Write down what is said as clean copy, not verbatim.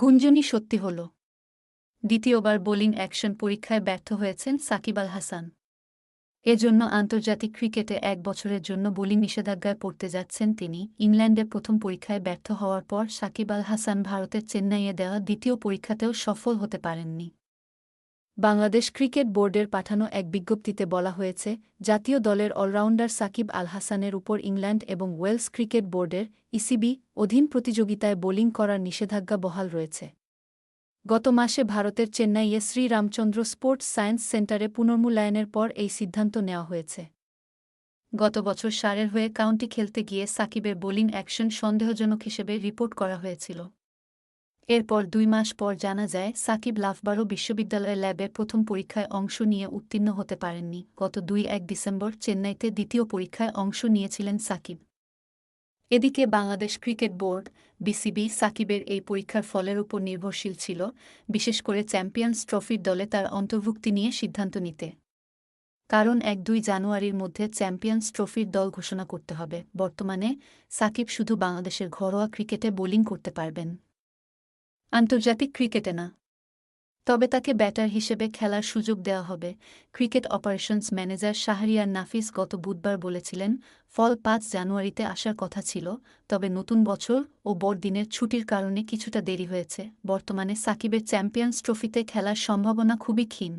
গুঞ্জনই সত্যি হল। দ্বিতীয়বার বোলিং অ্যাকশন পরীক্ষায় ব্যর্থ হয়েছেন সাকিব আল হাসান। এজন্য আন্তর্জাতিক ক্রিকেটে ১ বছরের জন্য বোলিং নিষেধাজ্ঞায় পড়তে যাচ্ছেন তিনি। ইংল্যান্ডে প্রথম পরীক্ষায় ব্যর্থ হওয়ার পর সাকিব আল হাসান ভারতের চেন্নাইয়ে দেওয়া দ্বিতীয় পরীক্ষাতেও সফল হতে পারেননি। বাংলাদেশ ক্রিকেট বোর্ডের পাঠানো এক বিজ্ঞপ্তিতে বলা হয়েছে, জাতীয় দলের অলরাউন্ডার সাকিব আল হাসানের উপর ইংল্যান্ড এবং ওয়েলস ক্রিকেট বোর্ডের ইসিবি অধীন প্রতিযোগিতায় বোলিং করার নিষেধাজ্ঞা বহাল রয়েছে। গত মাসে ভারতের চেন্নাইয়ে শ্রীরামচন্দ্র স্পোর্টস সায়েন্স সেন্টারে পুনর্মূল্যায়নের পর এই সিদ্ধান্ত নেওয়া হয়েছে। গত বছর সারের হয়ে কাউন্টি খেলতে গিয়ে সাকিবের বোলিং অ্যাকশন সন্দেহজনক হিসেবে রিপোর্ট করা হয়েছিল। এরপর ২ মাস পর জানা যায় সাকিব লাফবারো বিশ্ববিদ্যালয়ের ল্যাবে প্রথম পরীক্ষায় অংশ নিয়ে উত্তীর্ণ হতে পারেননি। গত ২-১ ডিসেম্বর চেন্নাইতে দ্বিতীয় পরীক্ষায় অংশ নিয়েছিলেন সাকিব। এদিকে বাংলাদেশ ক্রিকেট বোর্ড বিসিবি সাকিবের এই পরীক্ষার ফলের উপর নির্ভরশীল ছিল, বিশেষ করে চ্যাম্পিয়ন্স ট্রফির দলে তার অন্তর্ভুক্তি নিয়ে সিদ্ধান্ত নিতে। কারণ ১-২ জানুয়ারির মধ্যে চ্যাম্পিয়ন্স ট্রফির দল ঘোষণা করতে হবে। বর্তমানে সাকিব শুধু বাংলাদেশের ঘরোয়া ক্রিকেটে বোলিং করতে পারবেন, আন্তর্জাতিক ক্রিকেটে না। তবে তাকে ব্যাটার হিসেবে খেলার সুযোগ দেওয়া হবে। ক্রিকেট অপারেশনস ম্যানেজার শাহরিয়ার নাফিস গত বুধবার বলেছিলেন, ফল ৫ জানুয়ারিতে আসার কথা ছিল, তবে নতুন বছর ও বড়দিনের ছুটির কারণে কিছুটা দেরি হয়েছে। বর্তমানে সাকিবের চ্যাম্পিয়ন্স ট্রফিতে খেলার সম্ভাবনা খুবই ক্ষীণ।